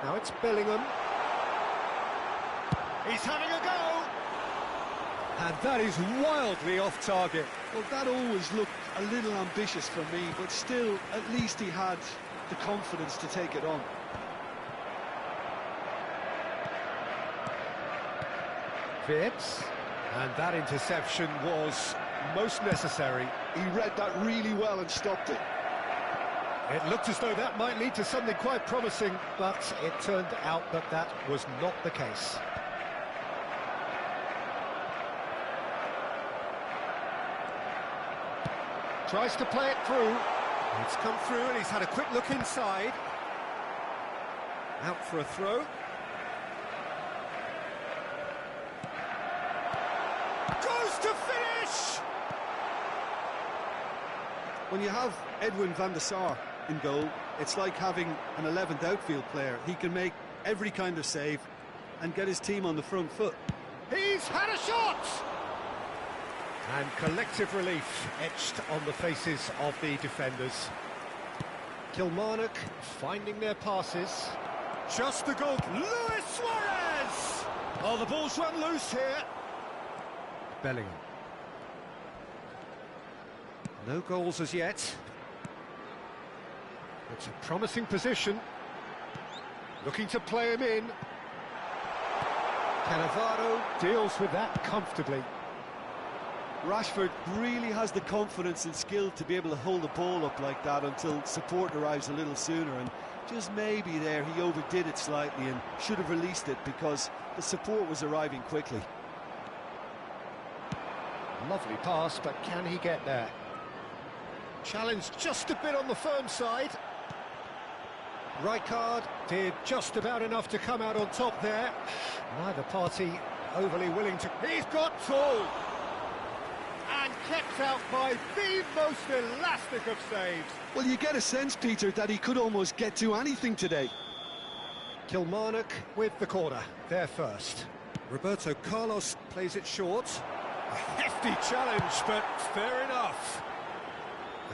Now it's Bellingham. He's having a go! And that is wildly off target. Well, that always looked a little ambitious for me, but still, at least he had the confidence to take it on. Fitz, and that interception was most necessary. He read that really well and stopped it. It looked as though that might lead to something quite promising, but it turned out that that was not the case. Tries to play it through. It's come through and he's had a quick look inside. Out for a throw. Goes to finish! When you have Edwin van der Sar in goal, it's like having an 11th outfield player. He can make every kind of save and get his team on the front foot. He's had a shot! And collective relief etched on the faces of the defenders. Kilmarnock finding their passes. Just the goal. Luis Suarez! Oh, the ball's run loose here. Bellingham. No goals as yet. It's a promising position. Looking to play him in. Cannavaro deals with that comfortably. Rashford really has the confidence and skill to be able to hold the ball up like that until support arrives a little sooner, and just maybe there he overdid it slightly and should have released it because the support was arriving quickly. Lovely pass, but can he get there? Challenge just a bit on the firm side. Rijkaard did just about enough to come out on top there. Neither party overly willing to... He's got two! And kept out by the most elastic of saves. Well, you get a sense, Peter, that he could almost get to anything today. Kilmarnock with the corner, there first. Roberto Carlos plays it short. A hefty challenge, but fair enough.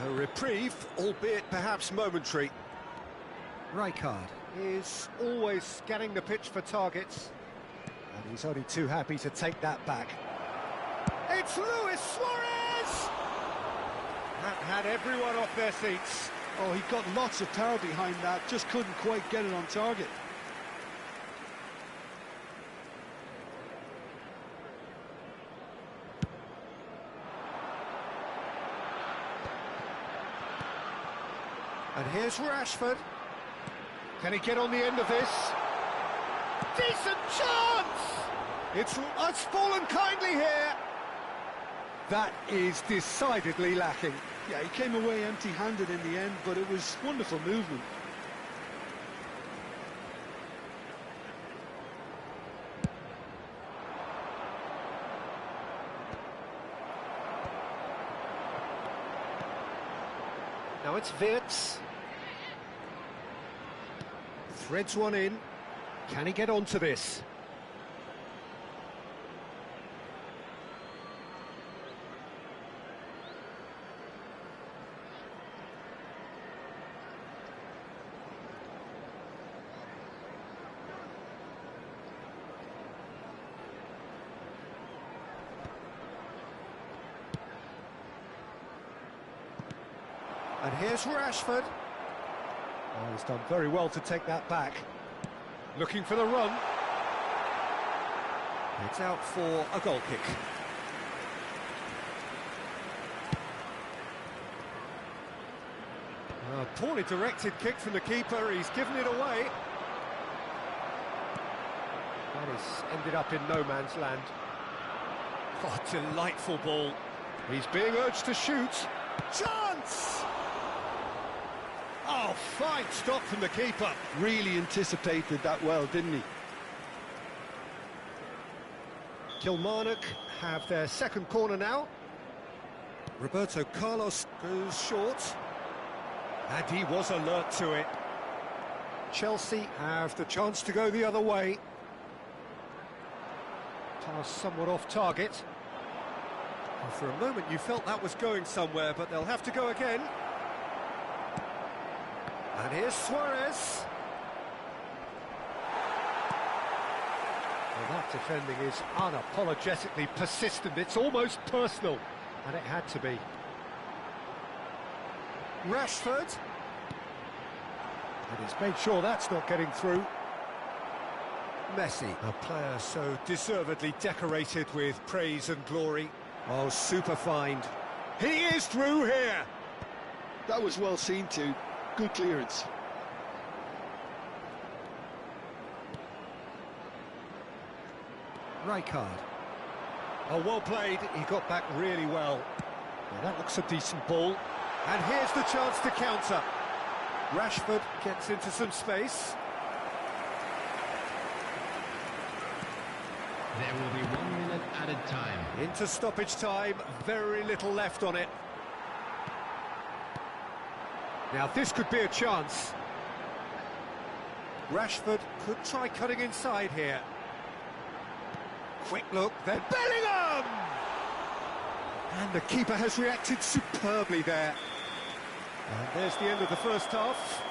A reprieve, albeit perhaps momentary. Rijkaard is always scanning the pitch for targets, and he's only too happy to take that back. It's Luis Suarez! That had everyone off their seats. Oh, he got lots of power behind that, just couldn't quite get it on target. And here's Rashford. Can he get on the end of this? Decent chance! It's fallen kindly here. That is decidedly lacking. Yeah, he came away empty-handed in the end, but it was wonderful movement. Now it's Wirtz. Threads one in. Can he get onto this? And here's Rashford. Oh, he's done very well to take that back. Looking for the run. It's out for a goal kick. A poorly directed kick from the keeper. He's given it away. That has ended up in no man's land. Oh, delightful ball. He's being urged to shoot. Chance! Oh, fine stop from the keeper. Really anticipated that well, didn't he? Kilmarnock have their second corner now. Roberto Carlos goes short. And he was alert to it. Chelsea have the chance to go the other way. Pass somewhat off target. And for a moment you felt that was going somewhere, but they'll have to go again. And here's Suarez. Well, that defending is unapologetically persistent. It's almost personal, and it had to be. Rashford. And he's made sure that's not getting through. Messi, a player so deservedly decorated with praise and glory. Oh, super find. He is through here. That was well seen too. Good clearance. Rijkaard. Oh, well played. He got back really well. Well, that looks a decent ball. And here's the chance to counter. Rashford gets into some space. There will be 1 minute added time. Into stoppage time, very little left on it. Now this could be a chance. Rashford could try cutting inside here. Quick look, then Bellingham! And the keeper has reacted superbly there. And there's the end of the first half.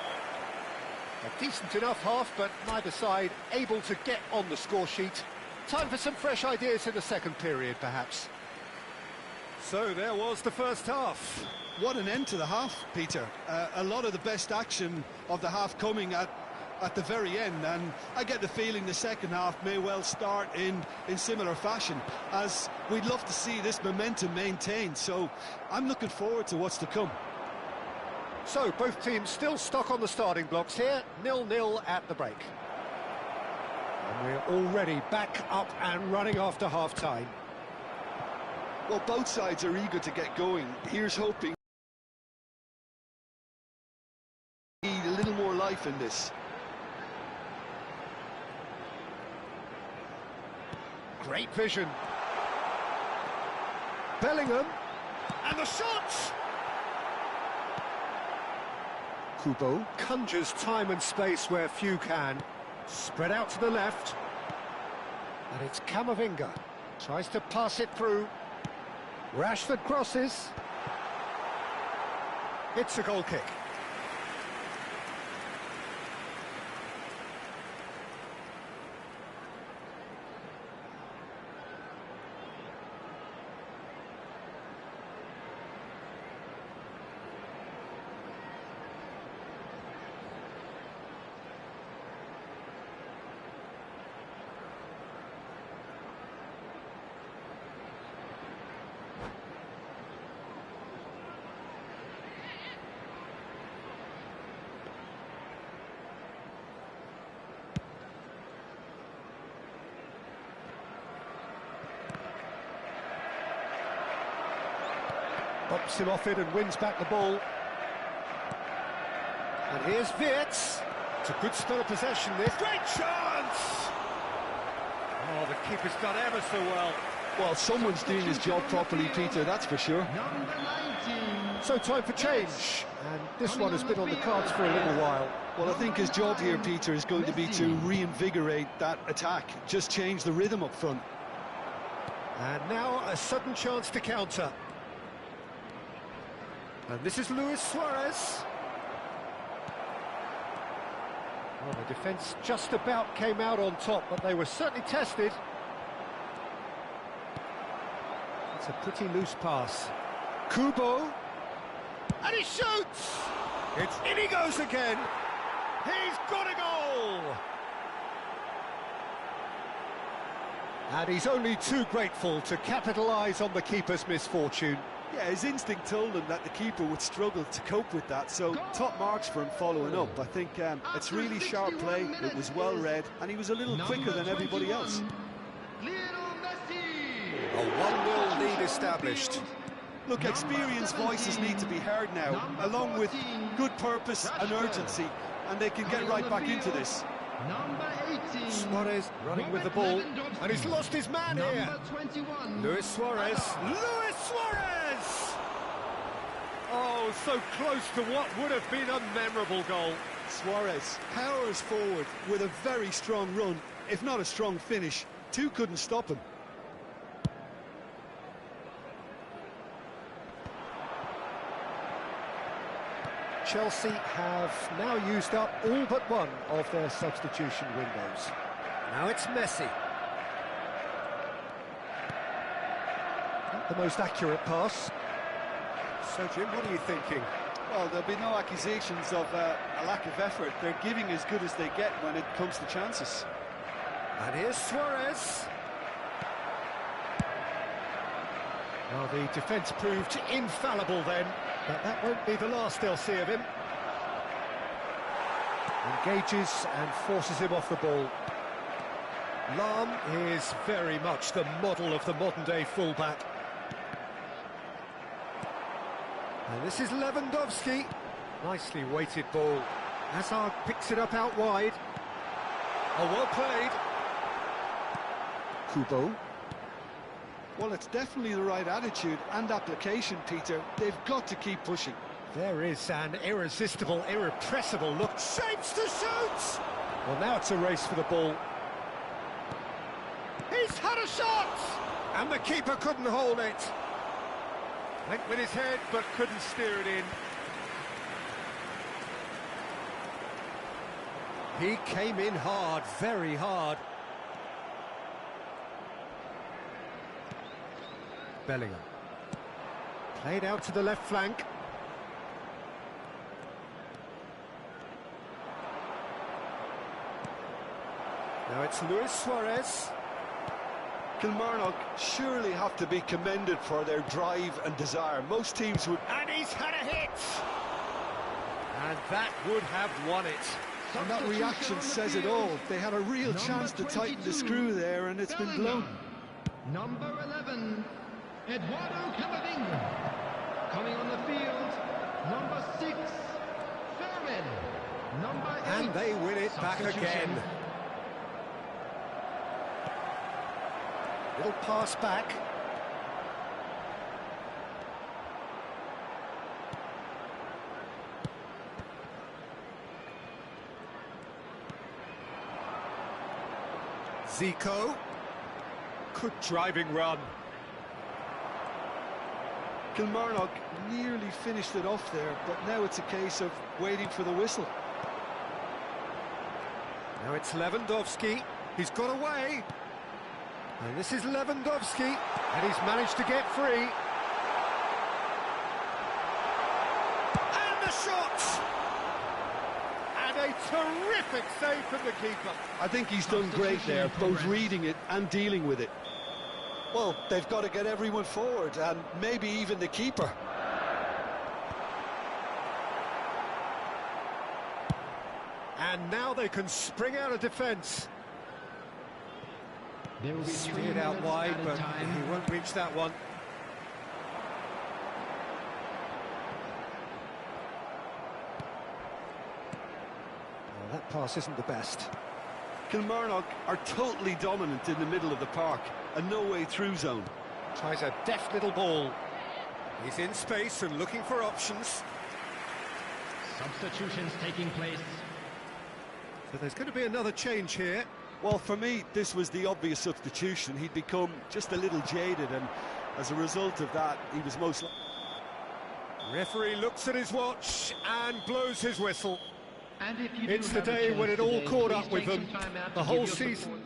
A decent enough half, but neither side able to get on the score sheet. Time for some fresh ideas in the second period, perhaps. So there was the first half. What an end to the half, Peter. A lot of the best action of the half coming at the very end, and I get the feeling the second half may well start in similar fashion, as we'd love to see this momentum maintained, so I'm looking forward to what's to come. So both teams still stuck on the starting blocks here, 0-0 at the break. And we're already back up and running after half-time. Well, both sides are eager to get going. Here's hoping a little more life in this. Great vision. Bellingham. And the shot! Kubo conjures time and space where few can. Spread out to the left. And it's Camavinga. Tries to pass it through. Rashford crosses. It's a goal kick. Bops him off it and wins back the ball. And here's Wirtz. It's a good spell of possession, this. Great chance! Oh, the keeper's done ever so well. Well, someone's doing his job properly, Peter, that's for sure. Number 19. So time for change. And this one has been on the cards for a little while. Well, I think his job here, Peter, is going to be to reinvigorate that attack. Just change the rhythm up front. And now a sudden chance to counter. And this is Luis Suarez. Well, the defence just about came out on top, but they were certainly tested. It's a pretty loose pass. Kubo. And he shoots! It's in he goes again. He's got a goal! And he's only too grateful to capitalise on the keeper's misfortune. Yeah, his instinct told him that the keeper would struggle to cope with that, so top marks for him following up. I think it's really sharp play, it was well read, and he was a little quicker than everybody else. A 1-0 lead established. Look, experienced voices need to be heard now, along with good purpose and urgency, and they can get right back into this. Number 18. Suarez running with the ball, and he's lost his man here. Number 21. Luis Suarez. Luis Suarez! Oh, so close to what would have been a memorable goal. Suarez powers forward with a very strong run, if not a strong finish. Two couldn't stop him. Chelsea have now used up all but one of their substitution windows. Now it's Messi. the most accurate pass. So, Jim, what are you thinking? Well, there'll be no accusations of a lack of effort. They're giving as good as they get when it comes to chances. And here's Suarez. Well, the defence proved infallible then, but that won't be the last they'll see of him. Engages and forces him off the ball. Lahm is very much the model of the modern-day fullback. And this is Lewandowski. Nicely weighted ball. Hazard picks it up out wide. Oh, well played. Kubo. Well, it's definitely the right attitude and application, Peter. They've got to keep pushing. There is an irresistible, irrepressible look. Shapes to shoot! Well, now it's a race for the ball. He's had a shot! And the keeper couldn't hold it. Went with his head, but couldn't steer it in. He came in hard, very hard. Bellingham. Played out to the left flank. Now it's Luis Suarez. Kilmarnock surely have to be commended for their drive and desire. Most teams would... And he's had a hit! And that would have won it. And that reaction says it all. They had a real chance to tighten the screw there, and it's been blown. Number 11, Eduardo Camavinga. Coming on the field, number 6, Fermin. Number 8. And they win it back again. Little pass back. Zico. Good driving run. Kilmarnock nearly finished it off there, but now it's a case of waiting for the whistle. Now it's Lewandowski. He's got away. And this is Lewandowski, and he's managed to get free. And the shot! And a terrific save from the keeper. I think he's done great there, both reading it and dealing with it. Well, they've got to get everyone forward, and maybe even the keeper. And now they can spring out of defence. There will be 3 Steered out minutes wide, added but time. he won't reach that one. Well, that pass isn't the best. Kilmarnock are totally dominant in the middle of the park, a no-way through zone. Tries a deft little ball. He's in space and looking for options. Substitutions taking place. So there's going to be another change here. Well, for me, this was the obvious substitution. He'd become just a little jaded, and as a result of that, he was most... Referee looks at his watch and blows his whistle. And if you do It's the have a day chance when it all today, caught please up with take them. some time out The to whole give your season. support.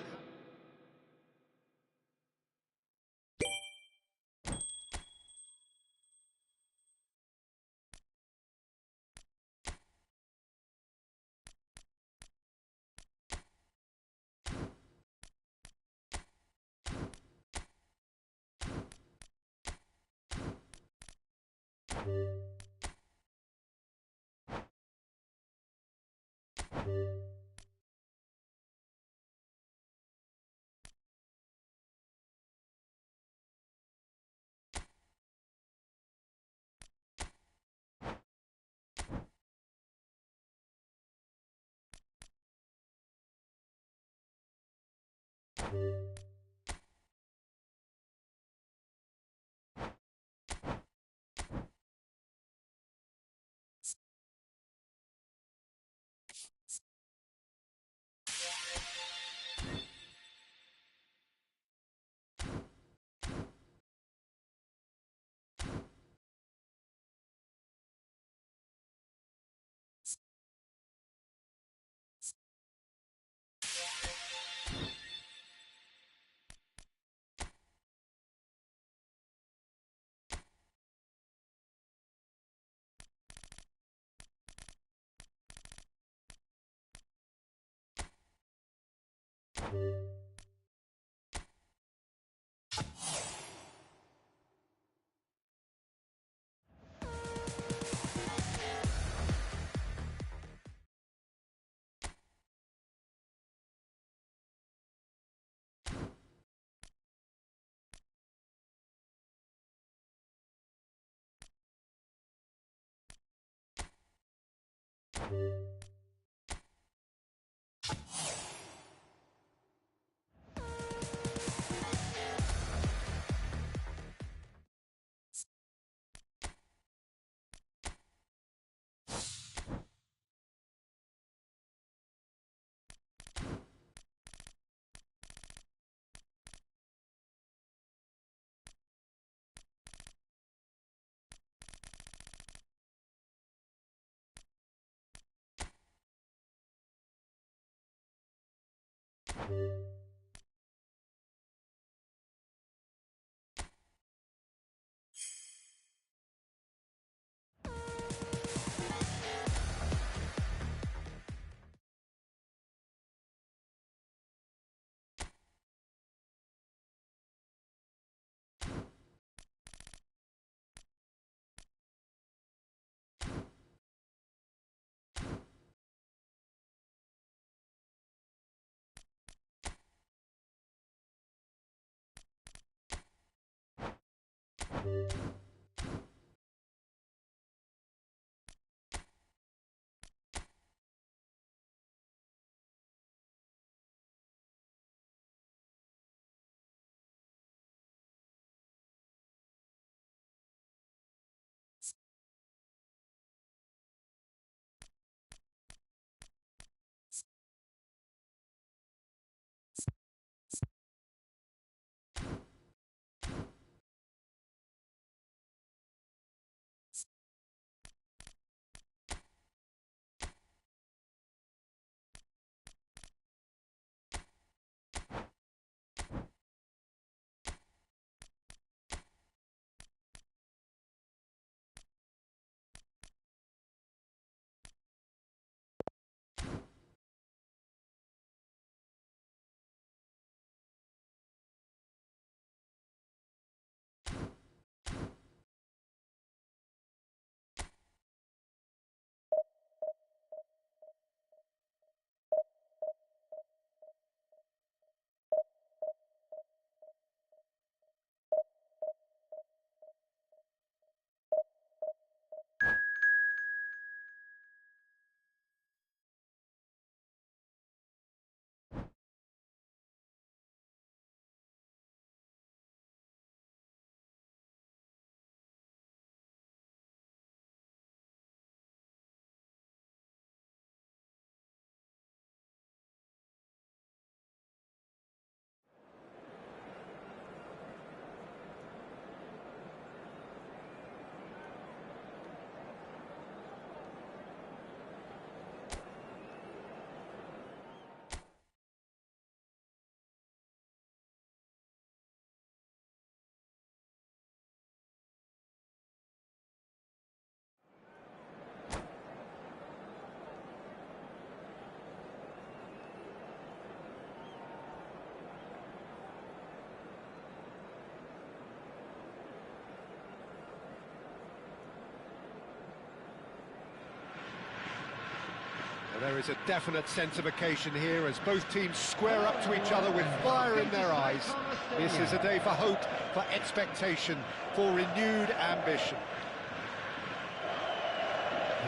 Well, there is a definite sense of occasion here as both teams square up to each other with fire in their eyes. This is a day for hope, for expectation, for renewed ambition.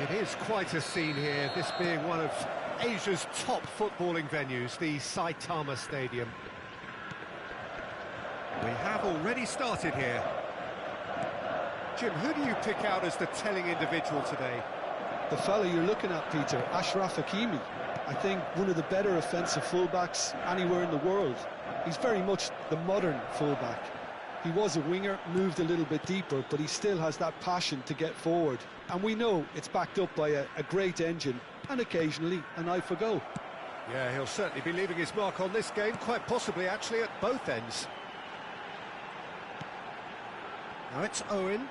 It is quite a scene here, this being one of Asia's top footballing venues, the Saitama Stadium. We have already started here. Jim, who do you pick out as the telling individual today? The fella you're looking at, Peter, Ashraf Hakimi. I think one of the better offensive fullbacks anywhere in the world. He's very much the modern fullback. He was a winger, moved a little bit deeper, but he still has that passion to get forward. And we know it's backed up by a great engine and occasionally an eye for goal. Yeah, he'll certainly be leaving his mark on this game, quite possibly actually at both ends. Now it's Owen.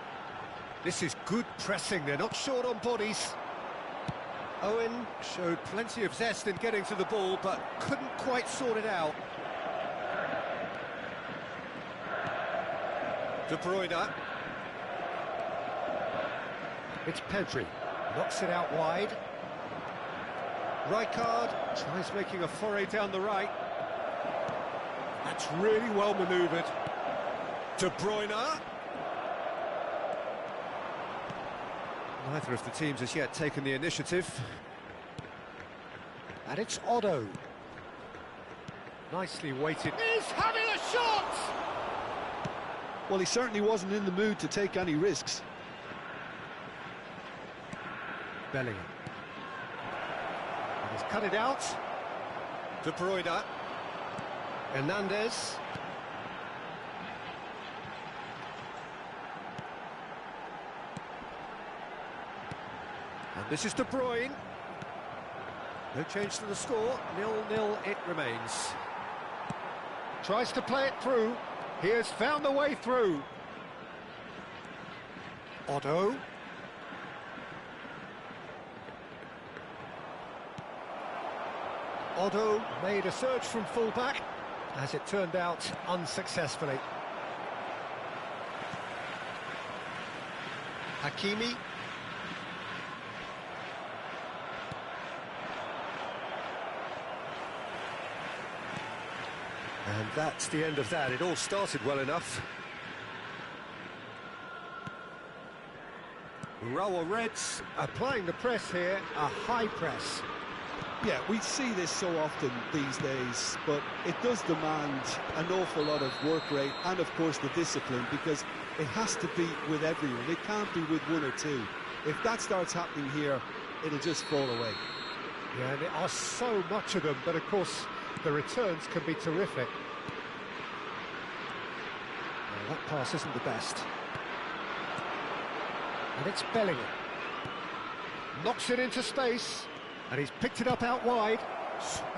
This is good pressing, they're not short on bodies. Owen showed plenty of zest in getting to the ball, but couldn't quite sort it out. De Bruyne. It's Pedri. Knocks it out wide. Rijkaard tries making a foray down the right. That's really well manoeuvred. De Bruyne. Neither of the teams has yet taken the initiative. And it's Otto. Nicely weighted. He's having a shot! Well, he certainly wasn't in the mood to take any risks. Bellingham. And he's cut it out. De Bruyne. Hernandez. And this is De Bruyne. No change to the score. 0-0 it remains. Tries to play it through. He has found a way through. Otto. Otto made a surge from fullback, as it turned out unsuccessfully. Hakimi. And that's the end of that. It all started well enough. Urawa Reds applying the press here, a high press. Yeah, we see this so often these days, but it does demand an awful lot of work rate and, of course, the discipline, because it has to be with everyone. It can't be with one or two. If that starts happening here, it'll just fall away. Yeah, and there are so much of them, but of course the returns can be terrific. Well, that pass isn't the best. And it's Bellingham. Knocks it into space, and he's picked it up out wide.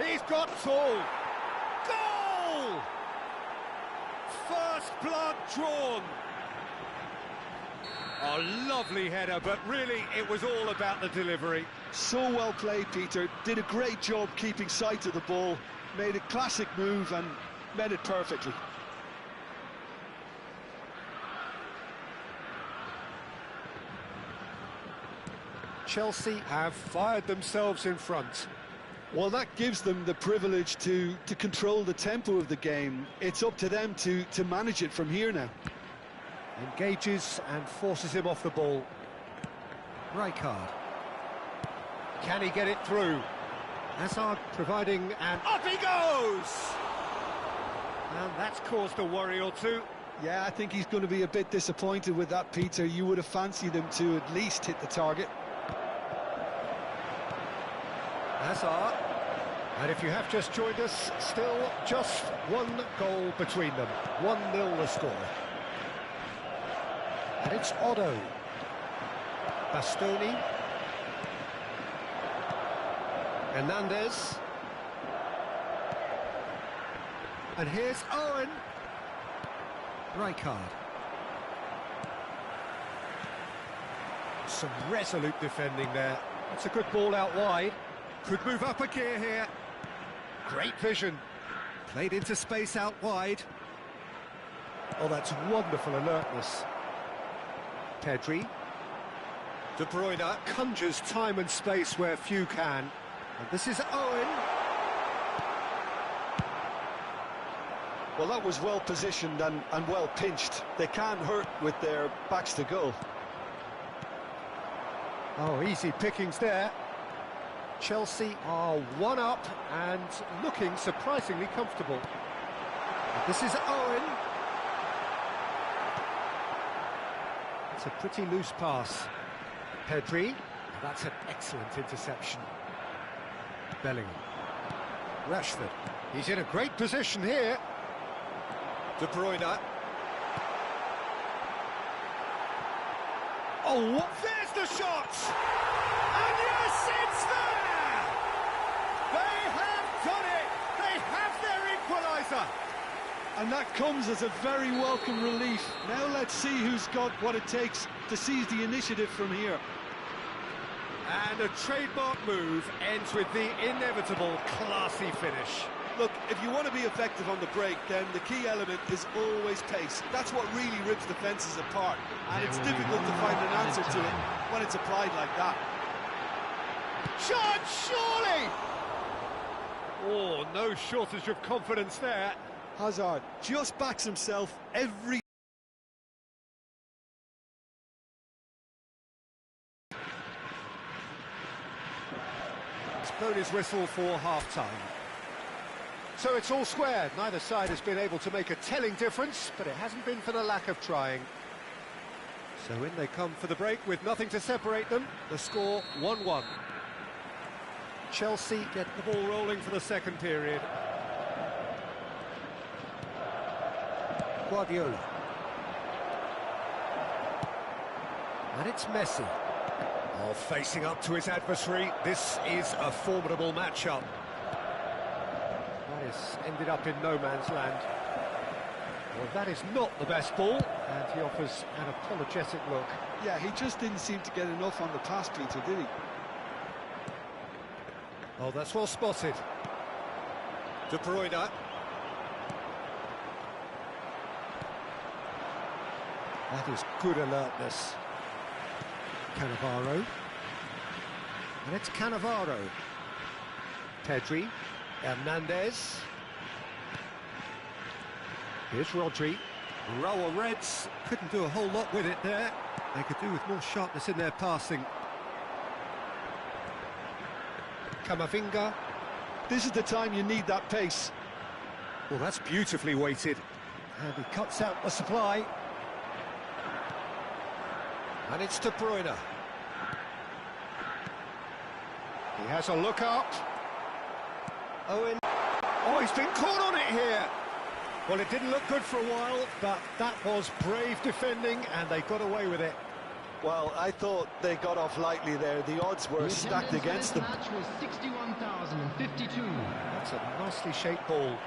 He's got tall. Goal! First blood drawn. A lovely header, but really it was all about the delivery. So well played, Peter. Did a great job keeping sight of the ball, made a classic move and met it perfectly. Chelsea have fired themselves in front. Well, that gives them the privilege to control the tempo of the game. It's up to them to manage it from here now. Engages and forces him off the ball. Rijkaard. Can he get it through? Hazard providing, and up he goes! And that's caused a worry or two. Yeah, I think he's going to be a bit disappointed with that, Peter. You would have fancied him to at least hit the target. Hazard. And if you have just joined us, still just one goal between them. 1-0 the score. And it's Otto. Bastoni. Hernandez. And here's Owen. Rijkaard. Some resolute defending there. It's a good ball out wide. Could move up a gear here. Great vision. Played into space out wide. Oh, that's wonderful alertness. Pedri. De Bruyne conjures time and space where few can. And this is Owen. Well, that was well positioned and well pinched. They can't hurt with their backs to goal. Oh, easy pickings there. Chelsea are one up and looking surprisingly comfortable. And this is Owen. It's a pretty loose pass. Pedri. That's an excellent interception. Bellingham. Rashford. He's in a great position here. De Bruyne. Oh, there's the shot! And yes, it's there! They have done it! They have their equaliser! And that comes as a very welcome relief. Now let's see who's got what it takes to seize the initiative from here. And a trademark move ends with the inevitable classy finish. Look, if you want to be effective on the break, then the key element is always pace. That's what really rips defences apart, and it's difficult to find an answer to it when it's applied like that. Shot, surely! Oh, no shortage of confidence there. Hazard just backs himself every... He's blown his whistle for half-time. So it's all square. Neither side has been able to make a telling difference, but it hasn't been for the lack of trying. So in they come for the break with nothing to separate them. The score 1-1. Chelsea get the ball rolling for the second period. Guardiola. And it's Messi. Oh, facing up to his adversary. This is a formidable matchup. That has ended up in no man's land. Well, that is not the best ball, and he offers an apologetic look. Yeah, he just didn't seem to get enough on the pass, Peter, did he? Oh, that's well spotted. De Bruyne. That is good alertness. Cannavaro. And it's Cannavaro. Pedri. Hernandez. Here's Rodri. Raul Reds couldn't do a whole lot with it there. They could do with more sharpness in their passing. Camavinga. This is the time you need that pace. Well, that's beautifully weighted. And he cuts out the supply. And it's De Bruyne. He has a look up. Owen. Oh, he's been caught on it here. Well, it didn't look good for a while, but that was brave defending, and they got away with it. Well, I thought they got off lightly there. The odds were stacked against them. The match was 61,052. That's a nicely shaped ball.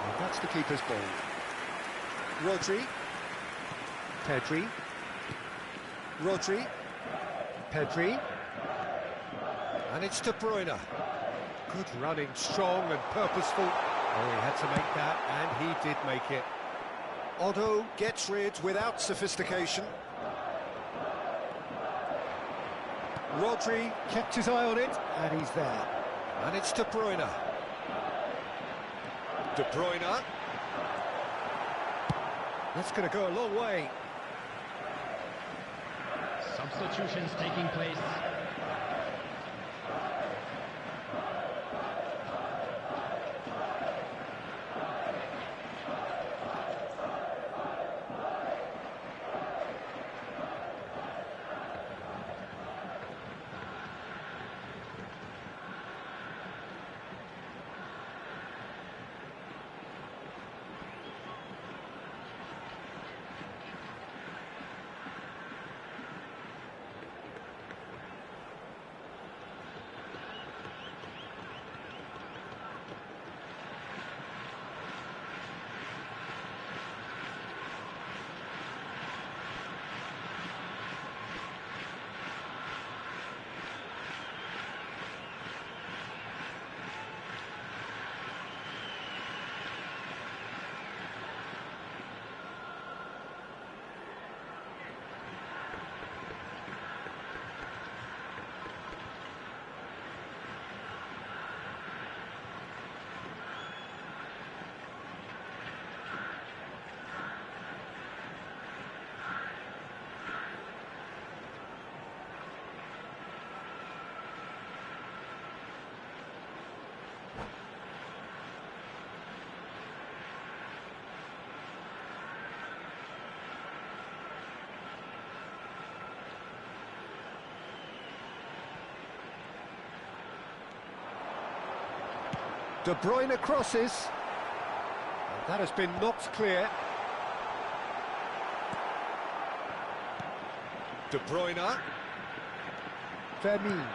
And that's the keeper's ball. Rodri. Pedri. Rodri. Pedri. And it's De Bruyne. Good running, strong and purposeful. Oh, he had to make that, and he did make it. Otto gets rid without sophistication. Rodri kept his eye on it, and he's there. And it's De Bruyne. De Bruyne. That's going to go a long way. Substitutions taking place. De Bruyne crosses. That has been knocked clear. De Bruyne. Vermeer.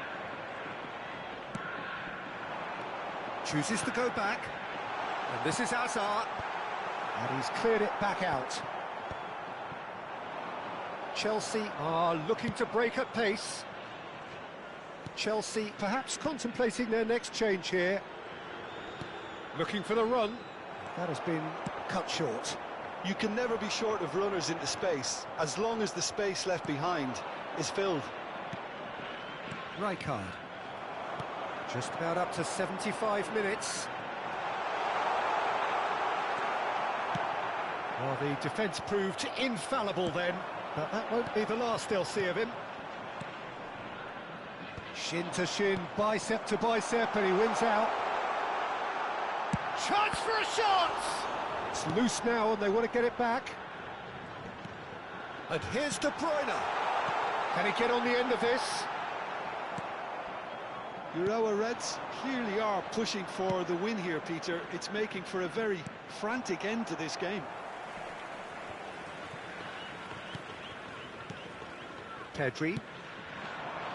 Chooses to go back. And this is Hazard. And he's cleared it back out. Chelsea are looking to break at pace. Chelsea perhaps contemplating their next change here. Looking for the run. That has been cut short. You can never be short of runners into space, as long as the space left behind is filled. Rijkaard. Just about up to 75 minutes. Well, the defence proved infallible then, but that won't be the last they'll see of him. Shin to shin, bicep to bicep, and he wins out. Chance for a shot! It's loose now and they want to get it back. And here's De Bruyne. Can he get on the end of this? Our Reds clearly are pushing for the win here, Peter. It's making for a very frantic end to this game. Pedri.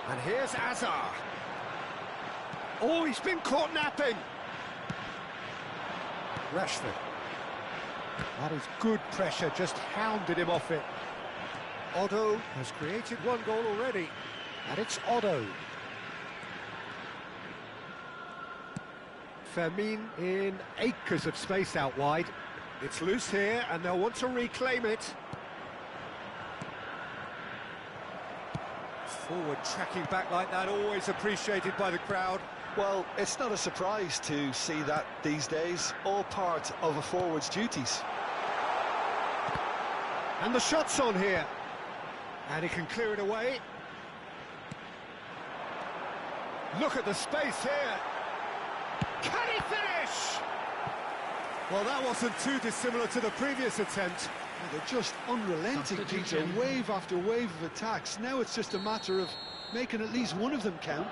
And here's Azar. Oh, he's been caught napping. Rashford. That is good pressure, just hounded him off it. Otto has created one goal already, and it's Otto. Fermin in acres of space out wide. It's loose here, and they'll want to reclaim it. Forward tracking back like that, always appreciated by the crowd. Well, it's not a surprise to see that these days, all part of a forward's duties. And the shot's on here. And he can clear it away. Look at the space here. Can he finish? Well, that wasn't too dissimilar to the previous attempt. They're just unrelenting, Peter, wave after wave of attacks. Now it's just a matter of making at least one of them count.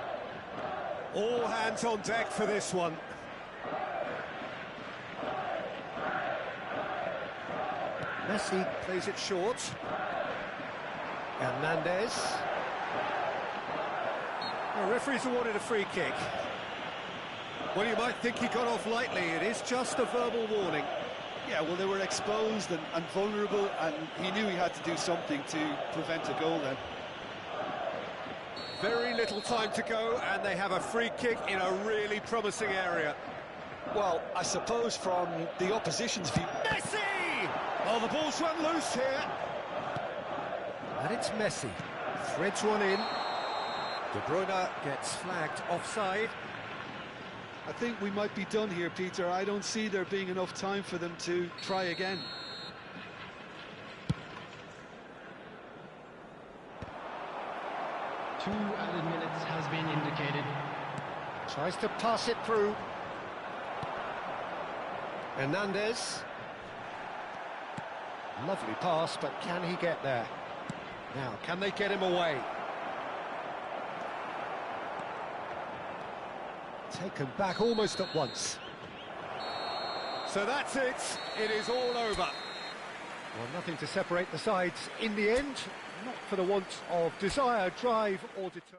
All hands on deck for this one. Messi plays it short. Hernandez. The referee's awarded a free kick. Well, you might think he got off lightly. It is just a verbal warning. Yeah, well, they were exposed and vulnerable, and he knew he had to do something to prevent a goal then. Very little time to go, and they have a free kick in a really promising area. Well, I suppose from the opposition's view... Messi! Oh, the ball's run loose here. And it's Messi. Threads one in. De Bruyne gets flagged offside. I think we might be done here, Peter. I don't see there being enough time for them to try again. Two added minutes has been indicated. Tries to pass it through. Hernandez. Lovely pass, but can he get there? Now, can they get him away? Taken back almost at once. So that's it. It is all over. Well, nothing to separate the sides in the end. Not for the want of desire, drive or determination.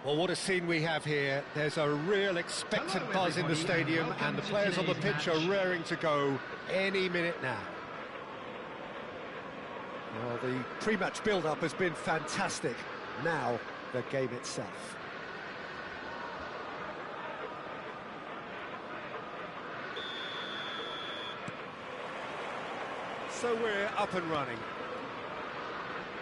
Well, what a scene we have here. There's a real expectant buzz in the stadium, and the players on the pitch are raring to go any minute now. Well, the pre-match build-up has been fantastic. Now, the game itself. So we're up and running.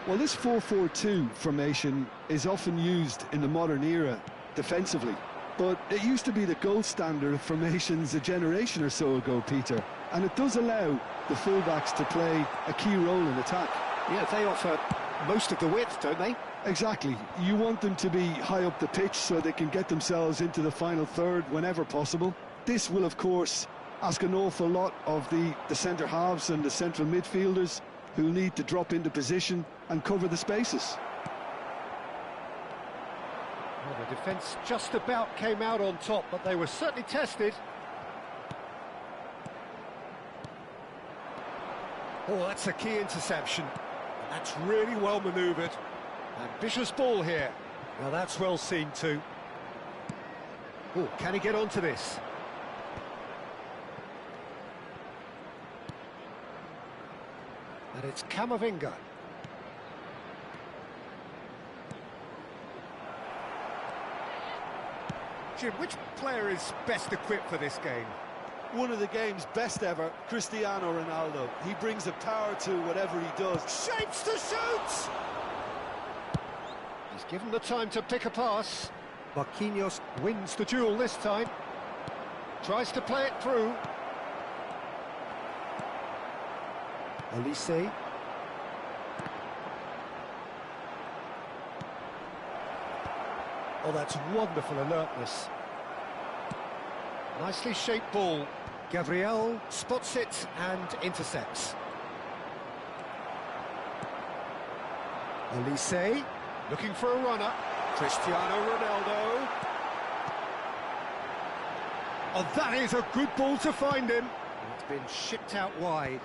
Well, this 4-4-2 formation is often used in the modern era defensively, but it used to be the gold standard of formations a generation or so ago, Peter, and it does allow the fullbacks to play a key role in attack. Yeah, they offer most of the width, don't they? Exactly. You want them to be high up the pitch so they can get themselves into the final third whenever possible. This will, of course, ask an awful lot of the centre halves and the central midfielders, who need to drop into position and cover the spaces. Well, the defence just about came out on top, but they were certainly tested. Oh, that's a key interception. That's really well manoeuvred. Ambitious ball here. Well, that's well seen too. Oh, can he get onto this? And it's Camavinga. Jim, which player is best equipped for this game? One of the game's best ever, Cristiano Ronaldo. He brings a power to whatever he does. Shapes to shoot! He's given the time to pick a pass. Marquinhos wins the duel this time. Tries to play it through. Elise. Oh, that's wonderful alertness. Nicely shaped ball. Gabriel spots it and intercepts. Elise, looking for a runner. Cristiano Ronaldo. Oh, that is a good ball to find him. It's been shipped out wide.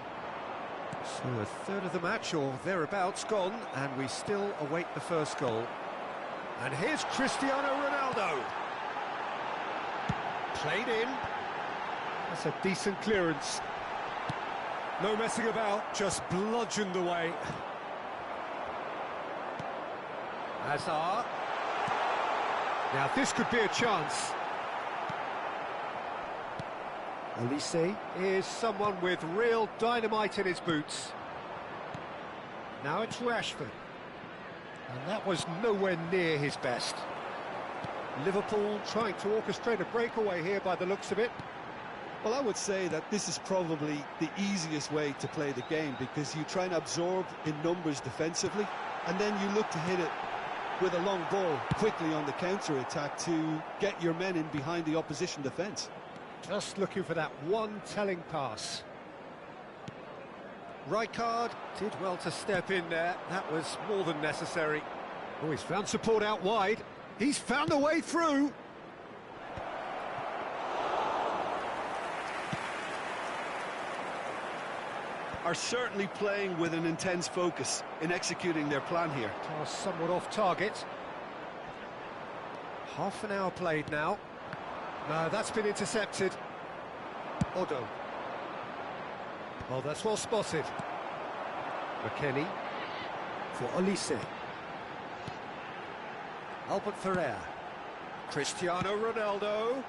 So a third of the match, or thereabouts, gone, and we still await the first goal. And here's Cristiano Ronaldo. Played in. That's a decent clearance. No messing about, just bludgeoned away. Hazard. Now this could be a chance. Elise is someone with real dynamite in his boots. Now it's Rashford. And that was nowhere near his best. Liverpool trying to orchestrate a breakaway here by the looks of it. Well, I would say that this is probably the easiest way to play the game, because you try and absorb in numbers defensively, and then you look to hit it with a long ball quickly on the counter-attack to get your men in behind the opposition defence. Just looking for that one telling pass. Rijkaard did well to step in there. That was more than necessary. Oh, he's found support out wide. He's found a way through. Are certainly playing with an intense focus in executing their plan here. Pass somewhat off target. Half an hour played now. No, that's been intercepted. Odo. Oh, that's well spotted. McKennie for Elise. Albert Ferrer. Cristiano Ronaldo.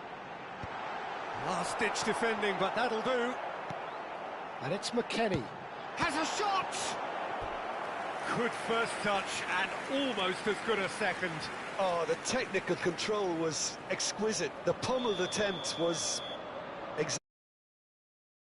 Last-ditch defending, but that'll do. And it's McKennie. Has a shot! Good first touch and almost as good a second. Oh, the technical control was exquisite. The pummeled attempt was